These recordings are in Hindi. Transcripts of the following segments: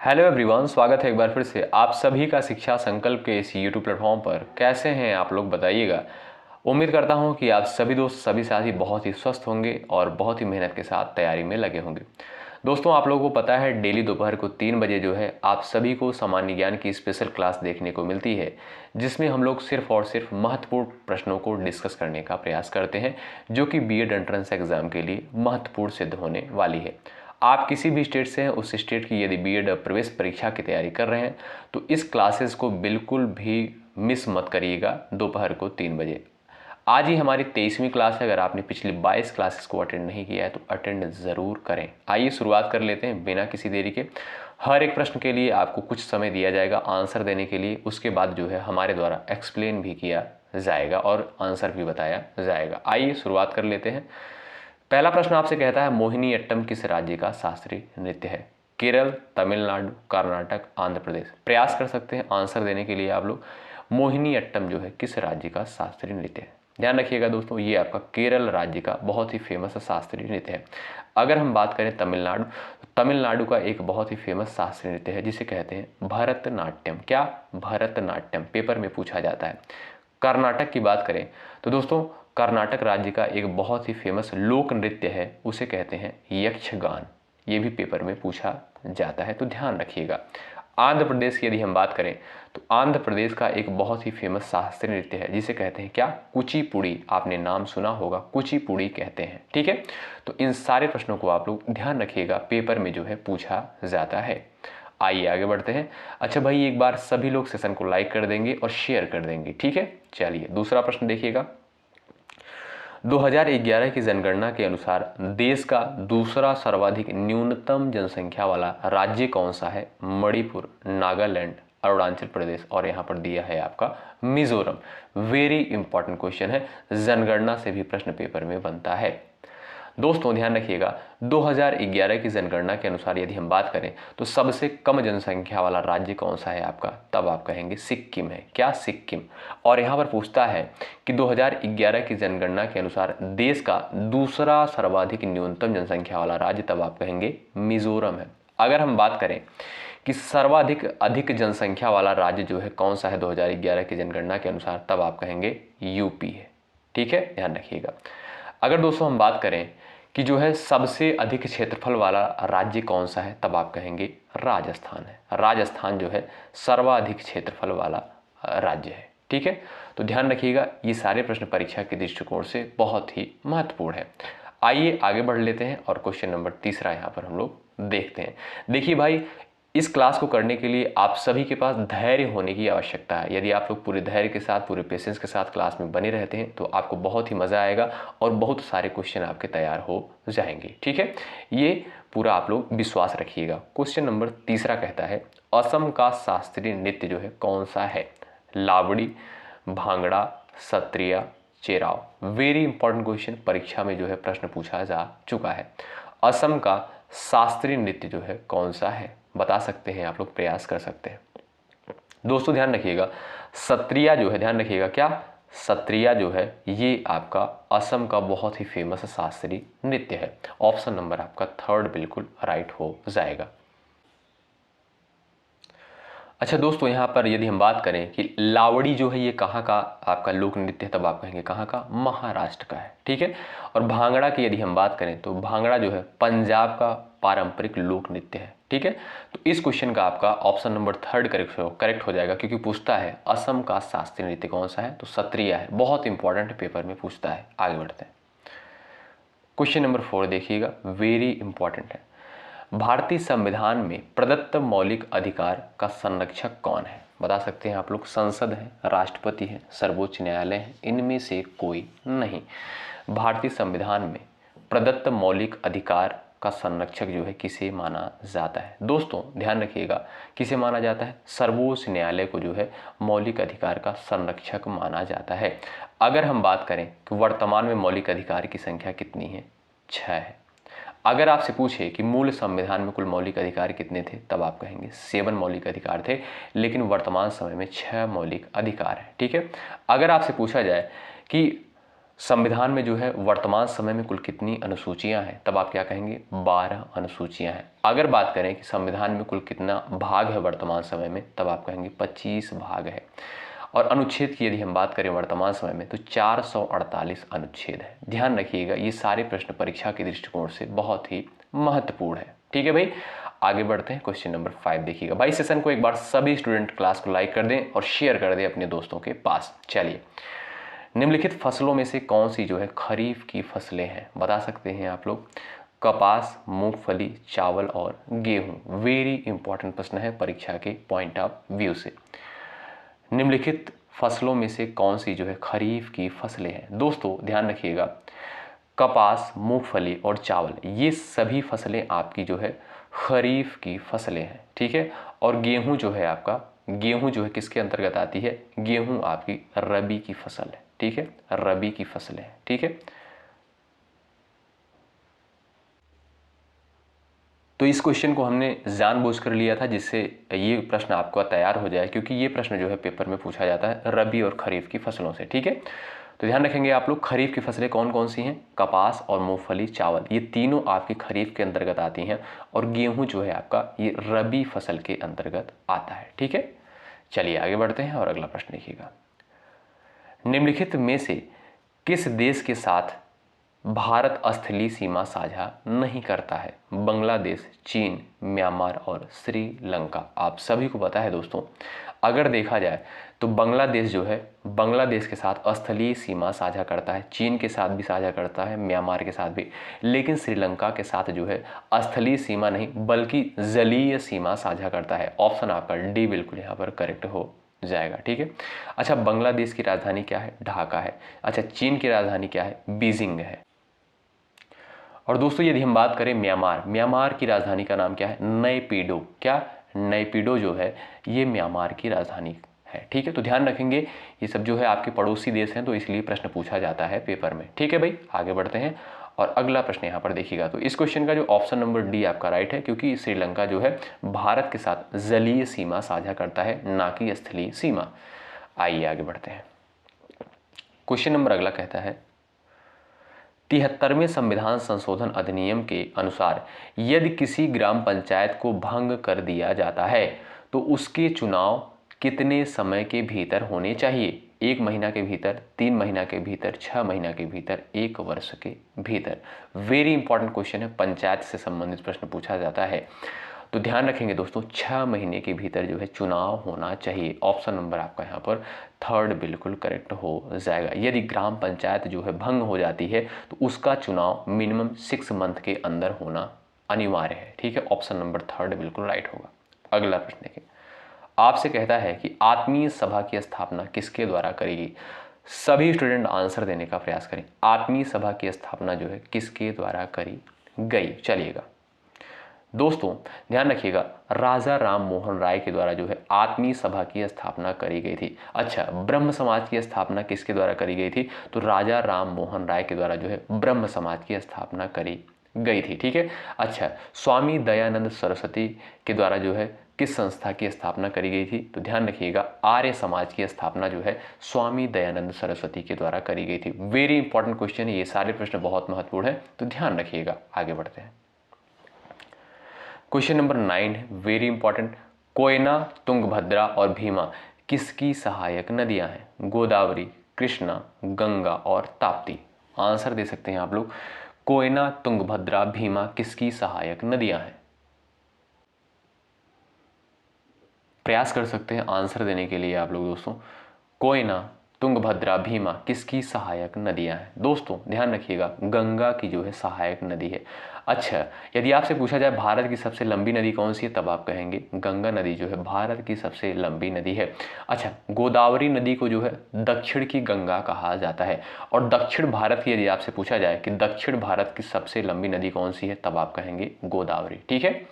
हेलो एवरीवन, स्वागत है एक बार फिर से आप सभी का शिक्षा संकल्प के इस यूट्यूब प्लेटफॉर्म पर। कैसे हैं आप लोग, बताइएगा। उम्मीद करता हूं कि आप सभी दोस्त सभी साथी बहुत ही स्वस्थ होंगे और बहुत ही मेहनत के साथ तैयारी में लगे होंगे। दोस्तों, आप लोगों को पता है डेली दोपहर को 3 बजे जो है आप सभी को सामान्य ज्ञान की स्पेशल क्लास देखने को मिलती है, जिसमें हम लोग सिर्फ और सिर्फ महत्वपूर्ण प्रश्नों को डिस्कस करने का प्रयास करते हैं, जो कि बीएड एंट्रेंस एग्जाम के लिए महत्वपूर्ण सिद्ध होने वाली है। आप किसी भी स्टेट से हैं, उस स्टेट की यदि बीएड प्रवेश परीक्षा की तैयारी कर रहे हैं तो इस क्लासेस को बिल्कुल भी मिस मत करिएगा दोपहर को 3 बजे। आज ही हमारी 23वीं क्लास है। अगर आपने पिछली 22 क्लासेस को अटेंड नहीं किया है तो अटेंड ज़रूर करें। आइए शुरुआत कर लेते हैं बिना किसी देरी के। हर एक प्रश्न के लिए आपको कुछ समय दिया जाएगा आंसर देने के लिए। उसके बाद जो है हमारे द्वारा एक्सप्लेन भी किया जाएगा और आंसर भी बताया जाएगा। आइए शुरुआत कर लेते हैं। पहला प्रश्न आपसे कहता है, मोहिनी अट्टम किस राज्य का शास्त्रीय नृत्य है? केरल, तमिलनाडु, कर्नाटक, आंध्र प्रदेश। प्रयास कर सकते हैं आंसर देने के लिए आप लोग। मोहिनी अट्टम जो है किस राज्य का शास्त्रीय नृत्य है? ध्यान रखिएगा दोस्तों, ये आपका केरल राज्य का बहुत ही फेमस शास्त्रीय नृत्य है। अगर हम बात करें तमिलनाडु, तो तमिलनाडु का एक बहुत ही फेमस शास्त्रीय नृत्य है जिसे कहते हैं भरतनाट्यम। क्या? भरतनाट्यम। पेपर में पूछा जाता है। कर्नाटक की बात करें तो दोस्तों, कर्नाटक राज्य का एक बहुत ही फेमस लोक नृत्य है, उसे कहते हैं यक्षगान। ये भी पेपर में पूछा जाता है, तो ध्यान रखिएगा। आंध्र प्रदेश की यदि हम बात करें तो आंध्र प्रदेश का एक बहुत ही फेमस शास्त्रीय नृत्य है जिसे कहते हैं क्या? कुचिपुड़ी। आपने नाम सुना होगा, कुचिपुड़ी कहते हैं। ठीक है, तो इन सारे प्रश्नों को आप लोग ध्यान रखिएगा, पेपर में जो है पूछा जाता है। आइए आगे बढ़ते हैं। अच्छा भाई, एक बार सभी लोग सेशन को लाइक कर देंगे और शेयर कर देंगे, ठीक है। चलिए दूसरा प्रश्न देखिएगा। 2011 की जनगणना के अनुसार देश का दूसरा सर्वाधिक न्यूनतम जनसंख्या वाला राज्य कौन सा है? मणिपुर, नागालैंड, अरुणाचल प्रदेश और यहाँ पर दिया है आपका मिजोरम। वेरी इंपॉर्टेंट क्वेश्चन है, जनगणना से भी प्रश्न पेपर में बनता है। दोस्तों ध्यान रखिएगा, 2011 की जनगणना के अनुसार यदि हम बात करें तो सबसे कम जनसंख्या वाला राज्य कौन सा है आपका? तब आप कहेंगे सिक्किम है। क्या? सिक्किम। और यहाँ पर पूछता है कि 2011 की जनगणना के अनुसार देश का दूसरा सर्वाधिक न्यूनतम जनसंख्या वाला राज्य, तब आप कहेंगे मिजोरम है। अगर हम बात करें कि सर्वाधिक अधिक जनसंख्या वाला राज्य जो है कौन सा है 2011 की जनगणना के अनुसार, तब आप कहेंगे यूपी है। ठीक है, ध्यान रखिएगा। अगर दोस्तों हम बात करें कि जो है सबसे अधिक क्षेत्रफल वाला राज्य कौन सा है, तब आप कहेंगे राजस्थान है। राजस्थान जो है सर्वाधिक क्षेत्रफल वाला राज्य है। ठीक है, तो ध्यान रखिएगा, ये सारे प्रश्न परीक्षा के दृष्टिकोण से बहुत ही महत्वपूर्ण है। आइए आगे बढ़ लेते हैं और क्वेश्चन नंबर तीसरा यहाँ पर हम लोग देखते हैं। देखिए भाई, इस क्लास को करने के लिए आप सभी के पास धैर्य होने की आवश्यकता है। यदि आप लोग पूरे धैर्य के साथ, पूरे पेशेंस के साथ क्लास में बने रहते हैं तो आपको बहुत ही मज़ा आएगा और बहुत सारे क्वेश्चन आपके तैयार हो जाएंगे। ठीक है, ये पूरा आप लोग विश्वास रखिएगा। क्वेश्चन नंबर तीसरा कहता है, असम का शास्त्रीय नृत्य जो है कौन सा है? Lavani, Bhangra, Sattriya, Cheraw. Very important question, परीक्षा में जो है प्रश्न पूछा जा चुका है। असम का शास्त्रीय नृत्य जो है कौन सा है? बता सकते हैं आप लोग, प्रयास कर सकते हैं। दोस्तों ध्यान रखिएगा, सत्रिया जो है, ध्यान रखिएगा, क्या? सत्रिया जो है ये आपका असम का बहुत ही फेमस शास्त्रीय नृत्य है। ऑप्शन नंबर आपका थर्ड बिल्कुल राइट हो जाएगा। अच्छा दोस्तों, यहाँ पर यदि हम बात करें कि लावड़ी जो है ये कहाँ का आपका लोक नृत्य है, तब आप कहेंगे कहाँ का? महाराष्ट्र का है। ठीक है, और भांगड़ा की यदि हम बात करें तो भांगड़ा जो है पंजाब का पारंपरिक लोक नृत्य है। ठीक है, तो इस क्वेश्चन का आपका ऑप्शन नंबर थर्ड करेक्ट हो जाएगा, क्योंकि पूछता है असम का शास्त्रीय नृत्य कौन सा है, तो सत्रिया है। बहुत इंपॉर्टेंट, पेपर में पूछता है। आगे बढ़ते हैं। क्वेश्चन नंबर 4 देखिएगा, वेरी इंपॉर्टेंट है। भारतीय संविधान में प्रदत्त मौलिक अधिकार का संरक्षक कौन है? बता सकते हैं आप लोग। संसद है, राष्ट्रपति है, सर्वोच्च न्यायालय है, इनमें से कोई नहीं। भारतीय संविधान में प्रदत्त मौलिक अधिकार का संरक्षक जो है किसे माना जाता है? दोस्तों ध्यान रखिएगा, किसे माना जाता है? सर्वोच्च न्यायालय को जो है मौलिक अधिकार का संरक्षक माना जाता है। अगर हम बात करें कि वर्तमान में मौलिक अधिकार की संख्या कितनी है? 6 है। अगर आपसे पूछे कि मूल संविधान में कुल मौलिक अधिकार कितने थे, तब आप कहेंगे 7 मौलिक अधिकार थे, लेकिन वर्तमान समय में 6 मौलिक अधिकार है। ठीक है, अगर आपसे पूछा जाए कि संविधान में जो है वर्तमान समय में कुल कितनी अनुसूचियां हैं, तब आप क्या कहेंगे 12 अनुसूचियां हैं। अगर बात करें कि संविधान में कुल कितना भाग है वर्तमान समय में, तब आप कहेंगे 25 भाग है। और अनुच्छेद की यदि हम बात करें वर्तमान समय में तो 448 अनुच्छेद है। ध्यान रखिएगा, ये सारे प्रश्न परीक्षा के दृष्टिकोण से बहुत ही महत्वपूर्ण है। ठीक है भाई, आगे बढ़ते हैं। क्वेश्चन नंबर 5 देखिएगा भाई। सेशन को एक बार सभी स्टूडेंट क्लास को लाइक कर दें और शेयर कर दें अपने दोस्तों के पास। चलिए, निम्नलिखित फसलों में से कौन सी जो है खरीफ की फसलें हैं, बता सकते हैं आप लोग। कपास, मूंगफली, चावल और गेहूं। वेरी इंपॉर्टेंट प्रश्न है परीक्षा के पॉइंट ऑफ व्यू से। निम्नलिखित फसलों में से कौन सी जो है खरीफ की फसलें हैं। दोस्तों ध्यान रखिएगा, कपास, मूंगफली और चावल ये सभी फसलें आपकी जो है खरीफ की फसलें हैं। ठीक है, और गेहूं जो है आपका, गेहूं जो है किसके अंतर्गत आती है, गेहूं आपकी रबी की फसल है। ठीक है, रबी की फसलें हैं। ठीक है, तो इस क्वेश्चन को हमने जानबूझकर लिया था जिससे ये प्रश्न आपका तैयार हो जाए, क्योंकि ये प्रश्न जो है पेपर में पूछा जाता है रबी और खरीफ की फसलों से। ठीक है, तो ध्यान रखेंगे आप लोग, खरीफ की फसलें कौन कौन सी हैं, कपास और मूंगफली, चावल, ये तीनों आपकी खरीफ के अंतर्गत आती हैं, और गेहूं जो है आपका ये रबी फसल के अंतर्गत आता है। ठीक है, चलिए आगे बढ़ते हैं और अगला प्रश्न देखिएगा। निम्नलिखित में से किस देश के साथ भारत स्थलीय सीमा साझा नहीं करता है। बांग्लादेश, चीन, म्यांमार और श्रीलंका। आप सभी को पता है दोस्तों, अगर देखा जाए तो बांग्लादेश जो है, बांग्लादेश के साथ स्थलीय सीमा साझा करता है, चीन के साथ भी साझा करता है, म्यांमार के साथ भी, लेकिन श्रीलंका के साथ जो है स्थलीय सीमा नहीं बल्कि जलीय सीमा साझा करता है। ऑप्शन आपका डी बिल्कुल यहाँ पर करेक्ट हो जाएगा। ठीक है, अच्छा बांग्लादेश की राजधानी क्या है, ढाका है। अच्छा चीन की राजधानी क्या है, बीजिंग है। और दोस्तों यदि हम बात करें म्यांमार, म्यांमार की राजधानी का नाम क्या है, नैपीडो। क्या, नैपीडो जो है ये म्यांमार की राजधानी है। ठीक है, तो ध्यान रखेंगे ये सब जो है आपके पड़ोसी देश हैं, तो इसलिए प्रश्न पूछा जाता है पेपर में। ठीक है भाई, आगे बढ़ते हैं और अगला प्रश्न यहाँ पर देखिएगा। तो इस क्वेश्चन का जो ऑप्शन नंबर डी आपका राइट है, क्योंकि श्रीलंका जो है भारत के साथ जलीय सीमा साझा करता है, ना कि स्थलीय सीमा। आइए आगे बढ़ते हैं। क्वेश्चन नंबर अगला कहता है 73वें संविधान संशोधन अधिनियम के अनुसार यदि किसी ग्राम पंचायत को भंग कर दिया जाता है तो उसके चुनाव कितने समय के भीतर होने चाहिए। 1 महीना के भीतर, 3 महीना के भीतर, 6 महीना के भीतर, 1 वर्ष के भीतर। वेरी इंपॉर्टेंट क्वेश्चन है, पंचायत से संबंधित प्रश्न पूछा जाता है। तो ध्यान रखेंगे दोस्तों, 6 महीने के भीतर जो है चुनाव होना चाहिए। ऑप्शन नंबर आपका यहाँ पर थर्ड बिल्कुल करेक्ट हो जाएगा। यदि ग्राम पंचायत जो है भंग हो जाती है तो उसका चुनाव मिनिमम 6 मंथ के अंदर होना अनिवार्य है। ठीक है, ऑप्शन नंबर थर्ड बिल्कुल राइट होगा। अगला प्रश्न देखिए, आपसे कहता है कि आत्मीय सभा की स्थापना किसके द्वारा करेगी। सभी स्टूडेंट आंसर देने का प्रयास करें। आत्मीय सभा की स्थापना जो है किसके द्वारा करी गई। चलिएगा दोस्तों ध्यान रखिएगा, राजा राम मोहन राय के द्वारा जो है आत्मीय सभा की स्थापना करी गई थी। अच्छा, ब्रह्म समाज की स्थापना किसके द्वारा करी गई थी, तो राजा राम मोहन राय के द्वारा जो है ब्रह्म समाज की स्थापना करी गई थी। ठीक है, अच्छा स्वामी दयानंद सरस्वती के द्वारा जो है किस संस्था की स्थापना करी गई थी, तो ध्यान रखिएगा आर्य समाज की स्थापना जो है स्वामी दयानंद सरस्वती के द्वारा करी गई थी। वेरी इंपॉर्टेंट क्वेश्चन है, ये सारे प्रश्न बहुत महत्वपूर्ण है, तो ध्यान रखिएगा। आगे बढ़ते हैं। क्वेश्चन नंबर 9 है, वेरी इंपॉर्टेंट। कोयना, तुंगभद्रा और भीमा किसकी सहायक नदियां हैं। गोदावरी, कृष्णा, गंगा और ताप्ती। आंसर दे सकते हैं आप लोग। कोयना, तुंगभद्रा, भीमा किसकी सहायक नदियां हैं। प्रयास कर सकते हैं आंसर देने के लिए आप लोग दोस्तों। कोयना, तुंगभद्रा, भीमा किसकी सहायक नदियां हैं। दोस्तों ध्यान रखिएगा, गंगा की जो है सहायक नदी है। अच्छा, यदि आपसे पूछा जाए भारत की सबसे लंबी नदी कौन सी है, तब आप कहेंगे गंगा नदी जो है भारत की सबसे लंबी नदी है। अच्छा, गोदावरी नदी को जो है दक्षिण की गंगा कहा जाता है। और दक्षिण भारत की यदि आपसे पूछा जाए कि दक्षिण भारत की सबसे लंबी नदी कौन सी है, तब आप कहेंगे गोदावरी। ठीक है,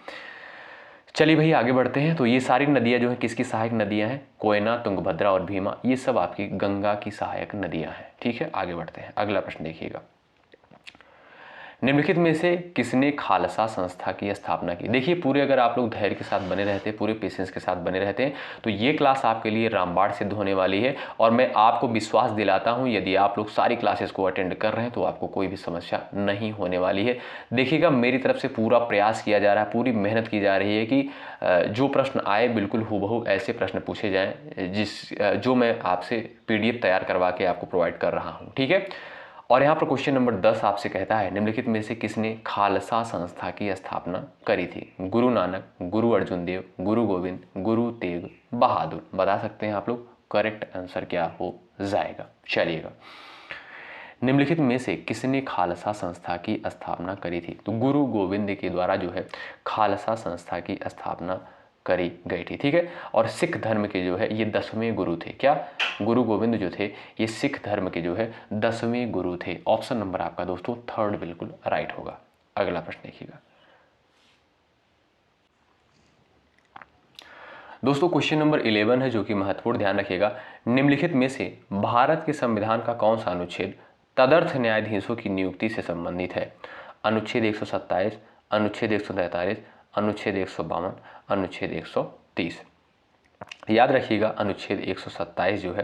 चलिए भैया आगे बढ़ते हैं। तो ये सारी नदियां जो है किसकी सहायक नदियां हैं, कोयना, तुंगभद्रा और भीमा, ये सब आपकी गंगा की सहायक नदियां हैं। ठीक है, आगे बढ़ते हैं। अगला प्रश्न देखिएगा, निम्नलिखित में से किसने खालसा संस्था की स्थापना की? देखिए पूरे अगर आप लोग धैर्य के साथ बने रहते हैं, पूरे पेशेंस के साथ बने रहते हैं, तो ये क्लास आपके लिए रामबाण सिद्ध होने वाली है। और मैं आपको विश्वास दिलाता हूँ यदि आप लोग सारी क्लासेस को अटेंड कर रहे हैं तो आपको कोई भी समस्या नहीं होने वाली है। देखिएगा मेरी तरफ से पूरा प्रयास किया जा रहा है, पूरी मेहनत की जा रही है कि जो प्रश्न आए बिल्कुल हूबहू ऐसे प्रश्न पूछे जाएँ जो मैं आपसे PDF तैयार करवा के आपको प्रोवाइड कर रहा हूँ। ठीक है। और यहाँ पर क्वेश्चन नंबर 10 आपसे कहता है निम्नलिखित में से किसने खालसा संस्था की स्थापना करी थी? गुरु नानक, गुरु अर्जुन देव, गुरु गोविंद, गुरु तेग बहादुर। बता सकते हैं आप लोग करेक्ट आंसर क्या हो जाएगा। चलिएगा, निम्नलिखित में से किसने खालसा संस्था की स्थापना करी थी? तो गुरु गोविंद के द्वारा जो है खालसा संस्था की स्थापना करी गई थी। ठीक है। और सिख धर्म के जो है ये 10वें गुरु थे। क्या? गुरु गोविंद जो थे ये सिख धर्म के जो है 10वें गुरु थे। ऑप्शन नंबर आपका दोस्तों 3rd बिल्कुल राइट होगा। अगला प्रश्न देखिएगा दोस्तों, क्वेश्चन नंबर 11 है जो कि महत्वपूर्ण, ध्यान रखिएगा। निम्नलिखित में से भारत के संविधान का कौन सा अनुच्छेद तदर्थ न्यायाधीशों की नियुक्ति से संबंधित है? अनुच्छेद 127, अनुच्छेद 143, अनुच्छेद 152, अनुच्छेद 130। याद रखिएगा अनुच्छेद 127 जो है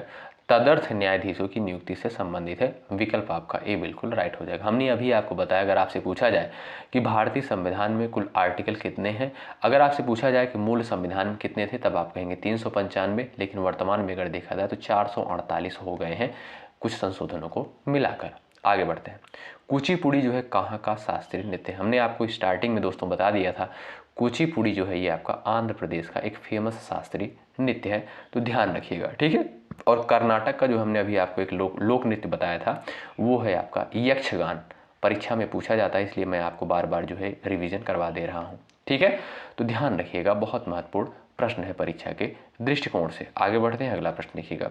तदर्थ न्यायाधीशों की नियुक्ति से संबंधित है। विकल्प आपका ए बिल्कुल राइट हो जाएगा। हमने अभी आपको बताया, अगर आपसे पूछा जाए कि भारतीय संविधान में कुल आर्टिकल कितने हैं, अगर आपसे पूछा जाए कि मूल संविधान में कितने थे, तब आप कहेंगे 395, लेकिन वर्तमान में अगर देखा जाए तो 448 हो गए हैं कुछ संशोधनों को मिलाकर। आगे बढ़ते हैं। कुचिपुड़ी जो है कहाँ का शास्त्रीय नृत्य है? हमने आपको स्टार्टिंग में दोस्तों बता दिया था, कुचिपुड़ी जो है ये आपका आंध्र प्रदेश का एक फेमस शास्त्रीय नृत्य है, तो ध्यान रखिएगा। ठीक है। और कर्नाटक का जो हमने अभी आपको एक लोक नृत्य बताया था वो है आपका यक्षगान। परीक्षा में पूछा जाता है, इसलिए मैं आपको बार बार जो है रिवीजन करवा दे रहा हूँ। ठीक है। तो ध्यान रखिएगा, बहुत महत्वपूर्ण प्रश्न है परीक्षा के दृष्टिकोण से। आगे बढ़ते हैं, अगला प्रश्न देखिएगा।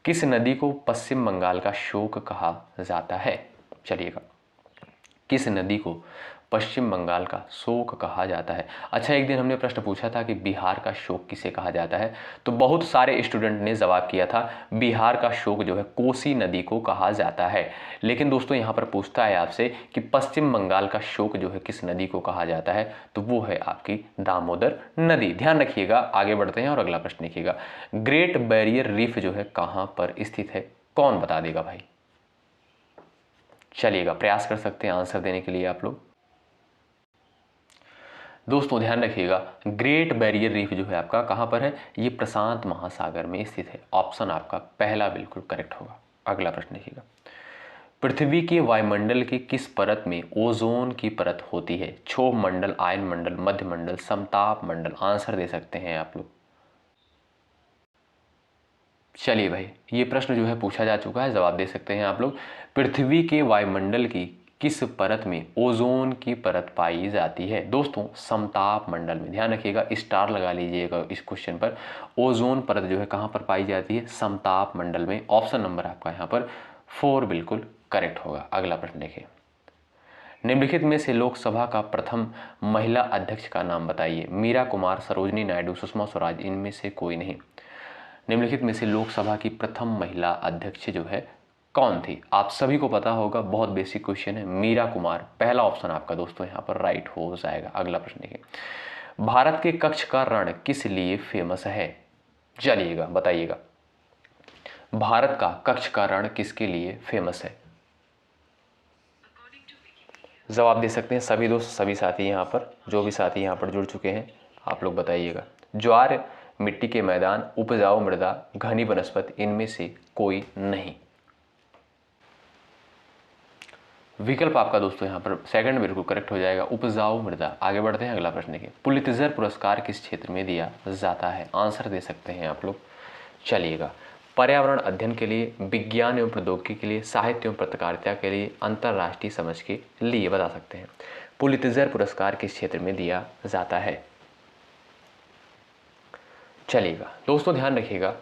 किस नदी को पश्चिम बंगाल का शोक कहा जाता है? चलिएगा, किस नदी को पश्चिम बंगाल का शोक कहा जाता है? अच्छा, एक दिन हमने प्रश्न पूछा था कि बिहार का शोक किसे कहा जाता है, तो बहुत सारे स्टूडेंट ने जवाब किया था बिहार का शोक जो है कोसी नदी को कहा जाता है। लेकिन दोस्तों यहाँ पर पूछता है आपसे कि पश्चिम बंगाल का शोक जो है किस नदी को कहा जाता है, तो वो है आपकी दामोदर नदी। ध्यान रखिएगा। आगे बढ़ते हैं और अगला प्रश्न देखिएगा। ग्रेट बैरियर रीफ जो है कहाँ पर स्थित है? कौन बता देगा भाई? चलिएगा, प्रयास कर सकते हैं आंसर देने के लिए आप लोग। दोस्तों ध्यान रखिएगा, ग्रेट बैरियर रीफ जो है आपका कहाँ पर है? ये प्रशांत महासागर में स्थित है। ऑप्शन आपका पहला बिल्कुल करेक्ट होगा। अगला प्रश्न देखिएगा। पृथ्वी के वायुमंडल की किस परत में ओजोन की परत होती है? क्षोभ मंडल, आयन मंडल, मध्य मंडल, समताप मंडल। आंसर दे सकते हैं आप लोग। चलिए भाई, ये प्रश्न जो है पूछा जा चुका है, जवाब दे सकते हैं आप लोग। पृथ्वी के वायुमंडल की किस परत में ओजोन की परत पाई जाती है? दोस्तों समताप मंडल में। ध्यान रखिएगा, स्टार लगा लीजिएगा इस क्वेश्चन पर। ओजोन परत जो है कहाँ पर पाई जाती है? समताप मंडल में। ऑप्शन नंबर आपका यहाँ पर 4 बिल्कुल करेक्ट होगा। अगला प्रश्न देखिए। निम्नलिखित में से लोकसभा का प्रथम महिला अध्यक्ष का नाम बताइए। मीरा कुमार, सरोजनी नायडू, सुषमा स्वराज, इनमें से कोई नहीं। निम्नलिखित में से लोकसभा की प्रथम महिला अध्यक्ष जो है कौन थी? आप सभी को पता होगा, बहुत बेसिक क्वेश्चन है। मीरा कुमार, पहला ऑप्शन आपका दोस्तों यहाँ पर राइट हो जाएगा। अगला प्रश्न देखिए। भारत के कच्छ का रण किस लिए फेमस है? चलिएगा बताइएगा, भारत का कच्छ का रण किसके लिए फेमस है? जवाब दे सकते हैं सभी दोस्त, सभी साथी यहाँ पर, जो भी साथी यहाँ पर जुड़ चुके हैं आप लोग बताइएगा। ज्वार, मिट्टी के मैदान, उपजाऊ मृदा, घनी वनस्पति, इनमें से कोई नहीं। विकल्प आपका दोस्तों यहाँ पर सेकंड बिल्कुल करेक्ट हो जाएगा, उपजाऊ मृदा। आगे बढ़ते हैं, अगला प्रश्न देखिए। पुलित्जर पुरस्कार किस क्षेत्र में दिया जाता है? आंसर दे सकते हैं आप लोग। चलिएगा, पर्यावरण अध्ययन के लिए, विज्ञान एवं प्रौद्योगिकी के लिए, साहित्य एवं पत्रकारिता के लिए, अंतर्राष्ट्रीय समझ के लिए। बता सकते हैं पुलित्जर पुरस्कार किस क्षेत्र में दिया जाता है? चलिएगा दोस्तों ध्यान रखिएगा,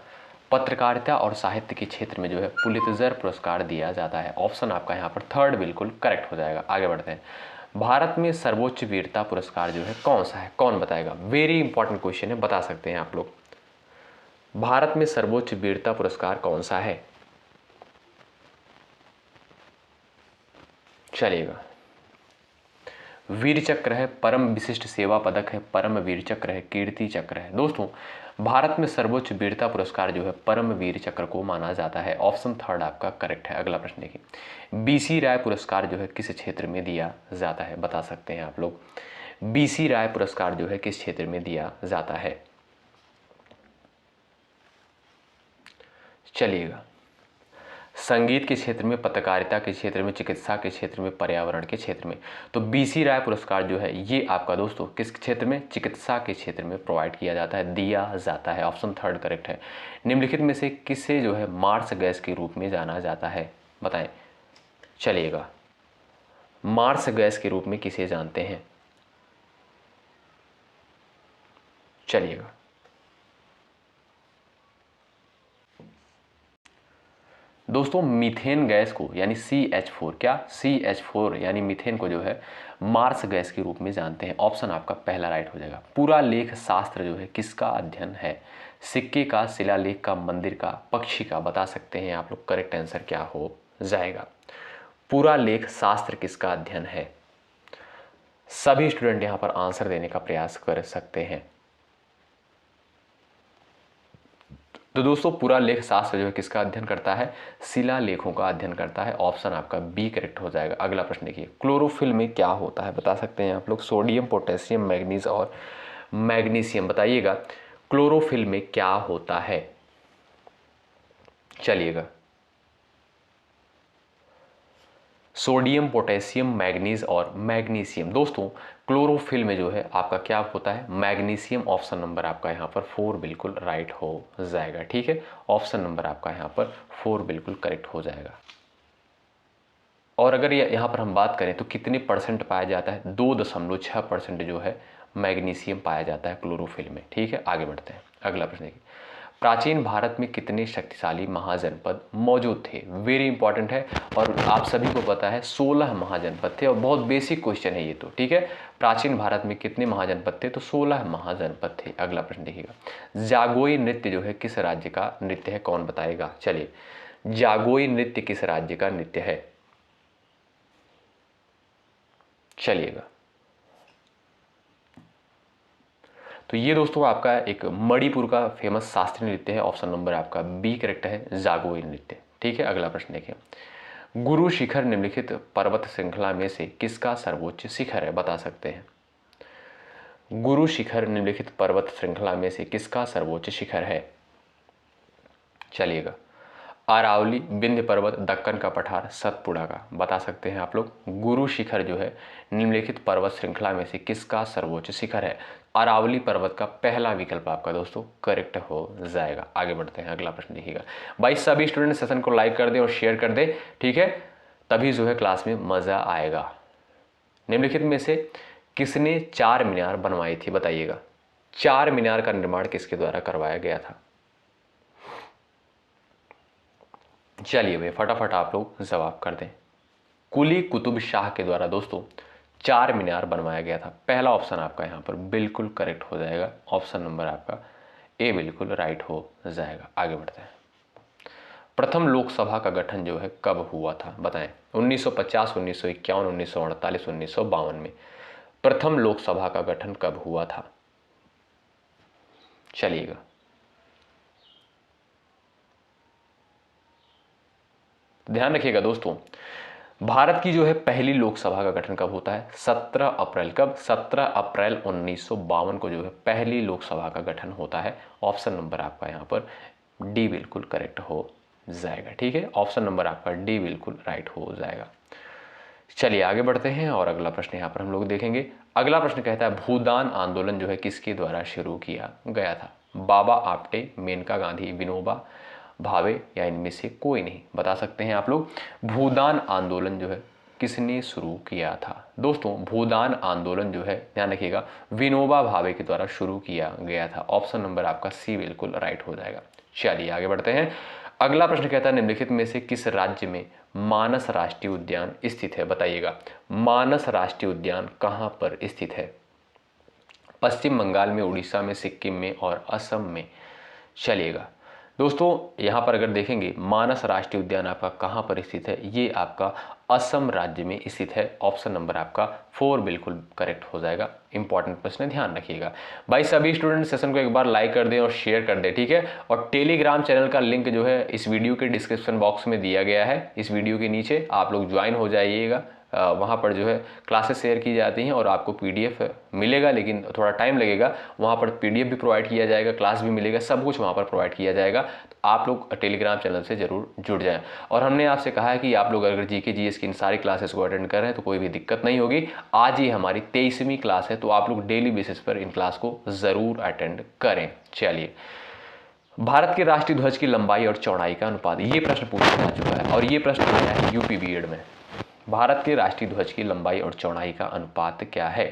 पत्रकारिता और साहित्य के क्षेत्र में जो है पुलित्जर पुरस्कार दिया जाता है। ऑप्शन आपका यहाँ पर 3rd बिल्कुल करेक्ट हो जाएगा। आगे बढ़ते हैं। भारत में सर्वोच्च वीरता पुरस्कार जो है कौन सा है? कौन बताएगा? वेरी इंपॉर्टेंट क्वेश्चन है, बता सकते हैं आप लोग। भारत में सर्वोच्च वीरता पुरस्कार कौन सा है? चलिएगा, वीर चक्र है, परम विशिष्ट सेवा पदक है, परम वीर चक्र है, कीर्ति चक्र है। दोस्तों भारत में सर्वोच्च वीरता पुरस्कार जो है परम वीर चक्र को माना जाता है। ऑप्शन थर्ड आपका करेक्ट है। अगला प्रश्न देखिए, बीसी राय पुरस्कार जो है किस क्षेत्र में दिया जाता है, बता सकते हैं आप लोग। बीसी राय पुरस्कार जो है किस क्षेत्र में दिया जाता है, चलिएगा। संगीत के क्षेत्र में, पत्रकारिता के क्षेत्र में, चिकित्सा के क्षेत्र में, पर्यावरण के क्षेत्र में। तो बीसी राय पुरस्कार जो है ये आपका दोस्तों किस क्षेत्र में, चिकित्सा के क्षेत्र में प्रोवाइड किया जाता है, दिया जाता है। ऑप्शन थर्ड करेक्ट है। निम्नलिखित में से किसे जो है मार्स गैस के रूप में जाना जाता है, बताएं, चलिएगा। मार्स गैस के रूप में किसे जानते हैं, चलिएगा। दोस्तों मीथेन गैस को यानी CH4, क्या CH4 यानी मीथेन को जो है मार्स गैस के रूप में जानते हैं। ऑप्शन आपका पहला राइट हो जाएगा। पूरा लेख शास्त्र जो है किसका अध्ययन है, सिक्के का, शिलालेख का, मंदिर का, पक्षी का, बता सकते हैं आप लोग। करेक्ट आंसर क्या हो जाएगा, पूरा लेख शास्त्र किसका अध्ययन है। सभी स्टूडेंट यहां पर आंसर देने का प्रयास कर सकते हैं। तो दोस्तों पूरा लेख शास्त्र जो है किसका अध्ययन करता है, शिलालेखों का अध्ययन करता है। ऑप्शन आपका बी करेक्ट हो जाएगा। अगला प्रश्न देखिए, क्लोरोफिल में क्या होता है, बता सकते हैं आप लोग। सोडियम, पोटेशियम, मैग्नीज और मैग्नीशियम, बताइएगा क्लोरोफिल में क्या होता है, चलिएगा। सोडियम, पोटेशियम, मैग्नीज और मैग्नीशियम। दोस्तों क्लोरोफिल में जो है आपका क्या होता है, मैग्नीशियम। ऑप्शन नंबर आपका यहाँ पर 4 बिल्कुल राइट हो जाएगा, ठीक है। ऑप्शन नंबर आपका यहाँ पर 4 बिल्कुल करेक्ट हो जाएगा। और अगर यहाँ पर हम बात करें तो कितने परसेंट पाया जाता है, 2.6% जो है मैग्नीशियम पाया जाता है क्लोरोफिल में, ठीक है। आगे बढ़ते हैं। अगला प्रश्न देखिए, प्राचीन भारत में कितने शक्तिशाली महाजनपद मौजूद थे। वेरी इंपॉर्टेंट है और आप सभी को पता है 16 महाजनपद थे और बहुत बेसिक क्वेश्चन है ये तो, ठीक है। प्राचीन भारत में कितने महाजनपद थे, तो 16 महाजनपद थे। अगला प्रश्न देखिएगा, जागोई नृत्य जो है किस राज्य का नृत्य है, कौन बताएगा, चलिए। जागोई नृत्य किस राज्य का नृत्य है, चलिएगा। तो ये दोस्तों आपका एक मणिपुर का फेमस शास्त्रीय नृत्य है। ऑप्शन नंबर आपका बी करेक्ट है, जागोई नृत्य, ठीक है। अगला प्रश्न देखिए, गुरु शिखर निम्नलिखित पर्वत श्रृंखला में से किसका सर्वोच्च शिखर है, बता सकते हैं। गुरु शिखर निम्नलिखित पर्वत श्रृंखला में से किसका सर्वोच्च शिखर है, चलिएगा। अरावली, विंध्य पर्वत, दक्कन का पठार, सतपुड़ा का, बता सकते हैं आप लोग। गुरु शिखर जो है निम्नलिखित पर्वत श्रृंखला में से किसका सर्वोच्च शिखर है, अरावली पर्वत का पहला विकल्प आपका दोस्तों करेक्ट हो जाएगा। आगे बढ़ते हैं। अगला प्रश्न देखिएगा। भाई सभी स्टूडेंट सेशन को लाइक कर दे और शेयर कर दे, ठीक है, तभी जो है क्लास में मजा आएगा। निम्नलिखित में से किसने 4 मीनार बनवाई थी, बताइएगा। 4 मीनार का निर्माण किसके द्वारा करवाया गया था, चलिए भाई फटाफट आप लोग जवाब कर दें। कुली कुतुब शाह के द्वारा दोस्तों 4 मीनार बनवाया गया था। पहला ऑप्शन आपका यहाँ पर बिल्कुल करेक्ट हो जाएगा। ऑप्शन नंबर आपका ए बिल्कुल राइट हो जाएगा। आगे बढ़ते हैं। प्रथम लोकसभा का गठन जो है कब हुआ था, बताएं। 1950, 1951, 1948, 1952 में प्रथम लोकसभा का गठन कब हुआ था, चलिएगा। ध्यान रखिएगा दोस्तों, भारत की जो है पहली लोकसभा का गठन कब होता है, 17 अप्रैल। कब, 17 अप्रैल 1952 को जो है पहली लोकसभा का गठन होता है। ऑप्शन नंबर आपका यहाँ पर डी बिल्कुल करेक्ट हो जाएगा, ठीक है। ऑप्शन नंबर आपका डी बिल्कुल राइट हो जाएगा। चलिए आगे बढ़ते हैं और अगला प्रश्न यहाँ पर हम लोग देखेंगे। अगला प्रश्न कहता है भूदान आंदोलन जो है किसके द्वारा शुरू किया गया था, बाबा आप्टे, मेनका गांधी, विनोबा भावे या इनमें से कोई नहीं, बता सकते हैं आप लोग। भूदान आंदोलन जो है किसने शुरू किया था, दोस्तों भूदान आंदोलन जो है ध्यान रखिएगा विनोबा भावे के द्वारा शुरू किया गया था। ऑप्शन नंबर आपका सी बिल्कुल राइट हो जाएगा। चलिए आगे बढ़ते हैं। अगला प्रश्न कहता है निम्नलिखित में से किस राज्य में मानस राष्ट्रीय उद्यान स्थित है, बताइएगा। मानस राष्ट्रीय उद्यान कहाँ पर स्थित है, पश्चिम बंगाल में, उड़ीसा में, सिक्किम में और असम में, चलिएगा। दोस्तों यहाँ पर अगर देखेंगे मानस राष्ट्रीय उद्यान आपका कहाँ पर स्थित है, ये आपका असम राज्य में स्थित है। ऑप्शन नंबर आपका 4 बिल्कुल करेक्ट हो जाएगा। इंपॉर्टेंट प्रश्न है, ध्यान रखिएगा भाई। सभी स्टूडेंट सेशन को एक बार लाइक कर दें और शेयर कर दें, ठीक है। और टेलीग्राम चैनल का लिंक जो है इस वीडियो के डिस्क्रिप्शन बॉक्स में दिया गया है, इस वीडियो के नीचे आप लोग ज्वाइन हो जाइएगा। वहाँ पर जो है क्लासेस शेयर की जाती हैं और आपको पीडीएफ मिलेगा, लेकिन थोड़ा टाइम लगेगा। वहाँ पर पीडीएफ भी प्रोवाइड किया जाएगा, क्लास भी मिलेगा, सब कुछ वहाँ पर प्रोवाइड किया जाएगा। तो आप लोग टेलीग्राम चैनल से ज़रूर जुड़ जाएं। और हमने आपसे कहा है कि आप लोग अगर जीके जीएस की इन सारी क्लासेस को अटेंड कर रहे हैं तो कोई भी दिक्कत नहीं होगी। आज ही हमारी 23वीं क्लास है, तो आप लोग डेली बेसिस पर इन क्लास को ज़रूर अटेंड करें। चलिए, भारत के राष्ट्रीय ध्वज की लंबाई और चौड़ाई का अनुपात, ये प्रश्न पूछा जा चुका है और ये प्रश्न आया है यूपी बीएड में। भारत के राष्ट्रीय ध्वज की लंबाई और चौड़ाई का अनुपात क्या है?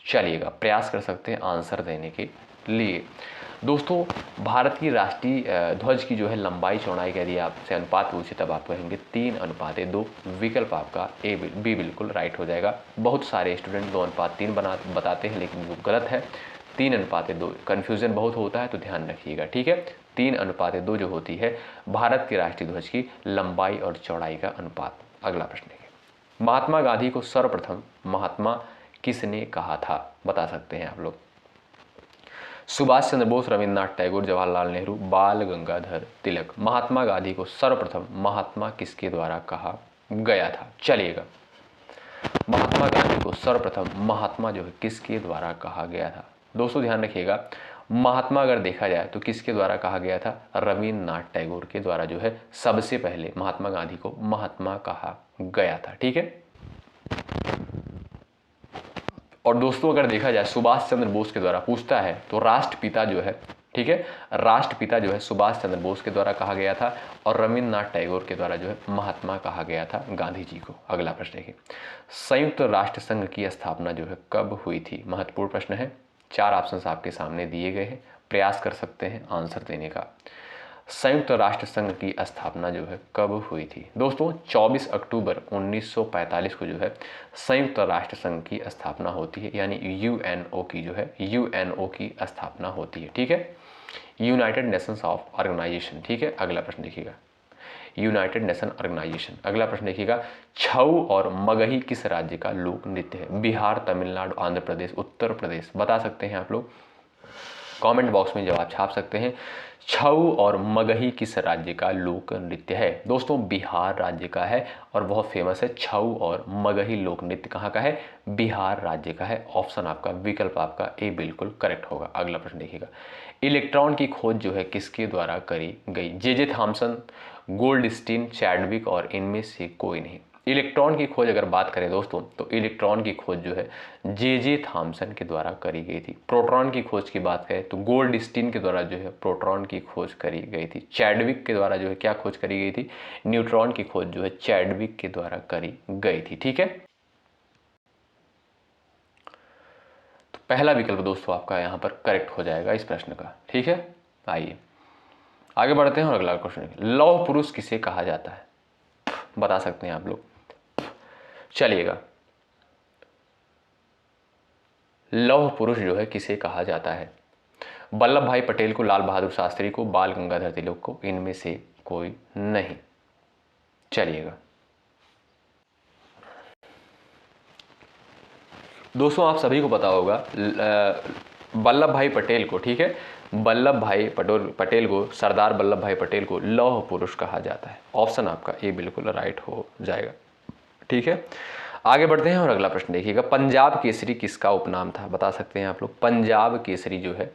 चलिएगा, प्रयास कर सकते हैं आंसर देने के लिए। दोस्तों, भारत की राष्ट्रीय ध्वज की जो है लंबाई चौड़ाई का यदि आपसे अनुपात पूछे तब आप कहेंगे 3:2। विकल्प आपका ए बी बिल्कुल राइट हो जाएगा। बहुत सारे स्टूडेंट 2:3 बताते हैं, लेकिन वो गलत है। 3:2 कन्फ्यूजन बहुत होता है, तो ध्यान रखिएगा, ठीक है। 3:2 जो होती है भारत के राष्ट्रीय ध्वज की लंबाई और चौड़ाई का अनुपात। अगला प्रश्न देखिए, महात्मा गांधी को सर्वप्रथम महात्मा किसने कहा था? बता सकते हैं आप लोग। सुभाष चंद्र बोस, रविन्द्रनाथ टैगोर, जवाहरलाल नेहरू, बाल गंगाधर तिलक। महात्मा गांधी को सर्वप्रथम महात्मा किसके द्वारा कहा गया था? चलिएगा, महात्मा गांधी को सर्वप्रथम महात्मा जो है किसके द्वारा कहा गया था? दोस्तों ध्यान रखिएगा, महात्मा अगर देखा जाए तो किसके द्वारा कहा गया था? रविन्द्रनाथ टैगोर के द्वारा जो है सबसे पहले महात्मा गांधी को महात्मा कहा गया था, ठीक है। और दोस्तों अगर देखा जाए सुभाष चंद्र बोस के द्वारा पूछता है तो राष्ट्रपिता जो है, ठीक है, राष्ट्रपिता जो है सुभाष चंद्र बोस के द्वारा कहा गया था और रविन्द्रनाथ टैगोर के द्वारा जो है महात्मा कहा गया था गांधी जी को। अगला प्रश्न देखिए, संयुक्त राष्ट्र संघ की स्थापना जो है कब हुई थी? महत्वपूर्ण प्रश्न है। 4 ऑप्शंस आपके सामने दिए गए हैं, प्रयास कर सकते हैं आंसर देने का। संयुक्त राष्ट्र संघ की स्थापना जो है कब हुई थी? दोस्तों 24 अक्टूबर 1945 को जो है संयुक्त राष्ट्र संघ की स्थापना होती है, यानी यूएनओ की जो है यूएनओ की स्थापना होती है, ठीक है, यूनाइटेड नेशंस ऑफ ऑर्गेनाइजेशन, ठीक है। अगला प्रश्न देखिएगा, यूनाइटेड नेशन ऑर्गेनाइजेशन। अगला प्रश्न देखिएगा, छऊ और मगही किस राज्य का लोक नृत्य है? बिहार, तमिलनाडु, आंध्र प्रदेश, उत्तर प्रदेश। बता सकते हैं आप लोग, कमेंट बॉक्स में जवाब छाप सकते हैं। छऊ और मगही किस राज्य का लोक नृत्य है? दोस्तों बिहार राज्य का है और बहुत फेमस है। छऊ और मगही लोक नृत्य कहाँ का है? बिहार राज्य का है। ऑप्शन आपका, विकल्प आपका ए बिल्कुल करेक्ट होगा। अगला प्रश्न देखिएगा, इलेक्ट्रॉन की खोज जो है किसके द्वारा करी गई? जे थॉमसन, गोल्डस्टीन, चैडविक और इनमें से कोई नहीं। इलेक्ट्रॉन की खोज अगर बात करें दोस्तों तो इलेक्ट्रॉन की खोज जो है जे थॉमसन के द्वारा करी गई थी। प्रोटॉन की खोज की बात करें तो गोल्डस्टीन के द्वारा जो है प्रोटॉन की खोज करी गई थी। चैडविक के द्वारा जो है क्या खोज करी गई थी? न्यूट्रॉन की खोज जो है चैडविक के द्वारा करी गई थी, ठीक है। तो पहला विकल्प दोस्तों आपका यहाँ पर करेक्ट हो जाएगा इस प्रश्न का, ठीक है। आइए आगे बढ़ते हैं और अगला क्वेश्चन, लौह पुरुष किसे कहा जाता है? बता सकते हैं आप लोग। चलिएगा, लौह पुरुष जो है किसे कहा जाता है? वल्लभ भाई पटेल को, लाल बहादुर शास्त्री को, बाल गंगाधर तिलक को, इनमें से कोई नहीं। चलिएगा दोस्तों, आप सभी को पता होगा वल्लभ भाई पटेल को, ठीक है, वल्लभ भाई पटेल को, सरदार वल्लभ भाई पटेल को लौह पुरुष कहा जाता है। ऑप्शन आपका ए बिल्कुल राइट हो जाएगा, ठीक है। आगे बढ़ते हैं और अगला प्रश्न देखिएगा, पंजाब केसरी किसका उपनाम था? बता सकते हैं आप लोग, पंजाब केसरी जो है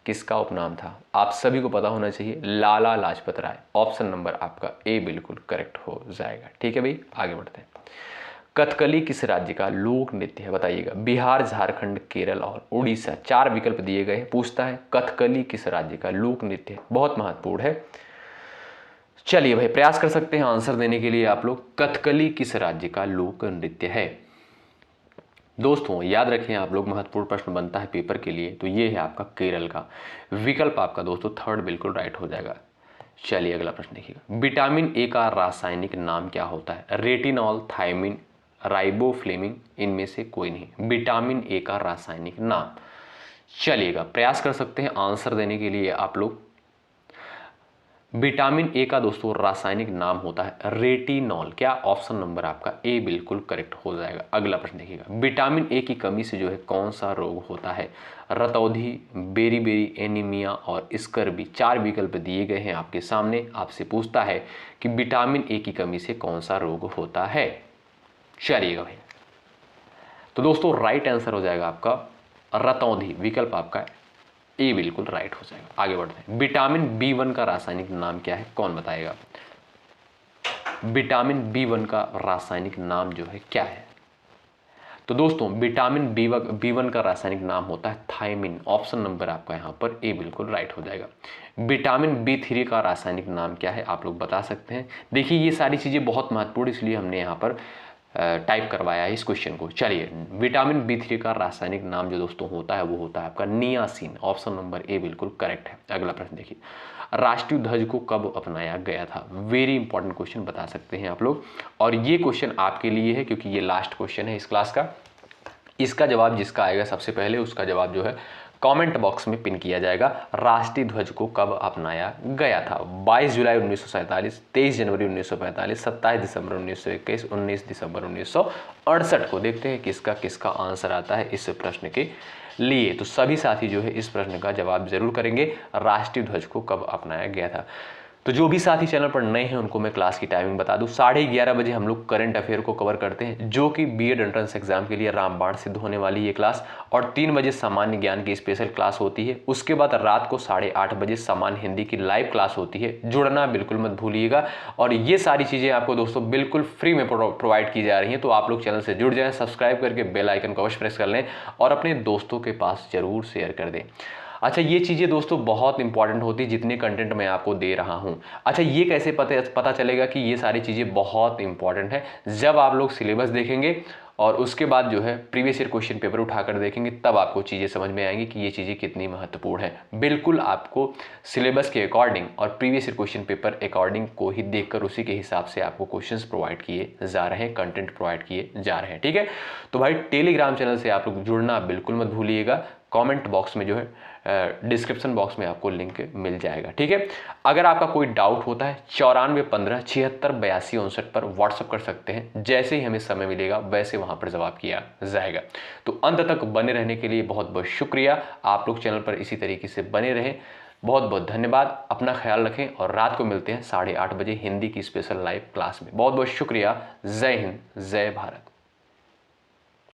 किसका उपनाम था? आप सभी को पता होना चाहिए, लाला लाजपत राय। ऑप्शन नंबर आपका ए बिल्कुल करेक्ट हो जाएगा, ठीक है भाई। आगे बढ़ते हैं, कथकली किस राज्य का लोक नृत्य है? बताइएगा, बिहार, झारखंड, केरल और उड़ीसा। 4 विकल्प दिए गए हैं, पूछता है कथकली किस राज्य का लोक नृत्य है। बहुत महत्वपूर्ण है। चलिए भाई, प्रयास कर सकते हैं आंसर देने के लिए आप लोग, कथकली किस राज्य का लोक नृत्य है? दोस्तों याद रखें आप लोग, महत्वपूर्ण प्रश्न बनता है पेपर के लिए, तो ये है आपका केरल का। विकल्प आपका दोस्तों थर्ड बिल्कुल राइट हो जाएगा। चलिए अगला प्रश्न देखिएगा, विटामिन ए का रासायनिक नाम क्या होता है? रेटिनॉल, थायमिन, राइबोफ्लेविन, इनमें से कोई नहीं। विटामिन ए का रासायनिक नाम। चलिएगा, प्रयास कर सकते हैं आंसर देने के लिए आप लोग। विटामिन ए का दोस्तों रासायनिक नाम होता है रेटिनॉल। क्या? ऑप्शन नंबर आपका ए बिल्कुल करेक्ट हो जाएगा। अगला प्रश्न देखिएगा, विटामिन ए की कमी से जो है कौन सा रोग होता है? रतौंधी, बेरी एनीमिया और स्कर्वी। 4 विकल्प दिए गए हैं आपके सामने। आपसे पूछता है कि विटामिन ए की कमी से कौन सा रोग होता है। चलिएगा भाई, तो दोस्तों राइट आंसर हो जाएगा आपका रतौंधी। विकल्प आपका ए बिल्कुल राइट हो जाएगा। आगे बढ़ते हैं, विटामिन बी1 का रासायनिक नाम क्या है? कौन बताएगा? विटामिन बी1 का रासायनिक नाम जो है क्या है? तो दोस्तों विटामिन बी1 का रासायनिक नाम होता है थायमिन। ऑप्शन नंबर आपका यहाँ पर ए बिल्कुल राइट हो जाएगा। विटामिन बी3 का रासायनिक नाम क्या है? आप लोग बता सकते हैं। देखिए ये सारी चीज़ें बहुत महत्वपूर्ण, इसलिए हमने यहाँ पर टाइप करवाया है इस क्वेश्चन को। चलिए, विटामिन बी3 का रासायनिक नाम जो दोस्तों होता है वो होता है आपका नियासिन। ऑप्शन नंबर ए बिल्कुल करेक्ट है। अगला प्रश्न देखिए, राष्ट्रीय ध्वज को कब अपनाया गया था? वेरी इंपॉर्टेंट क्वेश्चन, बता सकते हैं आप लोग। और ये क्वेश्चन आपके लिए है क्योंकि ये लास्ट क्वेश्चन है इस क्लास का। इसका जवाब जिसका आएगा सबसे पहले, उसका जवाब जो है कमेंट बॉक्स में पिन किया जाएगा। राष्ट्रीय ध्वज को कब अपनाया गया था? 22 जुलाई 1947, 23 जनवरी 1945, 27 दिसंबर 1921, 19 दिसंबर 1968 को। देखते हैं किसका किसका आंसर आता है इस प्रश्न के लिए। तो सभी साथी जो है इस प्रश्न का जवाब जरूर करेंगे, राष्ट्रीय ध्वज को कब अपनाया गया था। तो जो भी साथी चैनल पर नए हैं उनको मैं क्लास की टाइमिंग बता दूं। 11:30 बजे हम लोग करंट अफेयर को कवर करते हैं, जो कि बीएड एंट्रेंस एग्जाम के लिए रामबाण सिद्ध होने वाली ये क्लास। और 3 बजे सामान्य ज्ञान की स्पेशल क्लास होती है। उसके बाद रात को 8:30 बजे सामान्य हिंदी की लाइव क्लास होती है। जुड़ना बिल्कुल मत भूलिएगा। और ये सारी चीज़ें आपको दोस्तों बिल्कुल फ्री में प्रोवाइड की जा रही हैं। तो आप लोग चैनल से जुड़ जाएं, सब्सक्राइब करके बेल आइकन को अवश्य प्रेस कर लें और अपने दोस्तों के पास जरूर शेयर कर दें। अच्छा, ये चीज़ें दोस्तों बहुत इंपॉर्टेंट होती है जितने कंटेंट मैं आपको दे रहा हूँ। अच्छा, ये कैसे पता चलेगा कि ये सारी चीज़ें बहुत इंपॉर्टेंट है? जब आप लोग सिलेबस देखेंगे और उसके बाद जो है प्रीवियस ईयर क्वेश्चन पेपर उठाकर देखेंगे, तब आपको चीज़ें समझ में आएंगी कि ये चीज़ें कितनी महत्वपूर्ण है। बिल्कुल आपको सिलेबस के अकॉर्डिंग और previous year question paper according को ही देखकर उसी के हिसाब से आपको क्वेश्चंस प्रोवाइड किए जा रहे हैं, कंटेंट प्रोवाइड किए जा रहे हैं। ठीक है, तो भाई टेलीग्राम चैनल से आप लोग जुड़ना बिल्कुल मत भूलिएगा। कमेंट बॉक्स में जो है डिस्क्रिप्शन बॉक्स में आपको लिंक मिल जाएगा। ठीक है, अगर आपका कोई डाउट होता है 9415768259 पर व्हाट्सअप कर सकते हैं। जैसे ही हमें समय मिलेगा वैसे वहां पर जवाब किया जाएगा। तो अंत तक बने रहने के लिए बहुत बहुत शुक्रिया। आप लोग चैनल पर इसी तरीके से बने रहें। बहुत बहुत धन्यवाद। अपना ख्याल रखें और रात को मिलते हैं 8:30 बजे हिंदी की स्पेशल लाइव क्लास में। बहुत बहुत शुक्रिया। जय हिंद, जय भारत।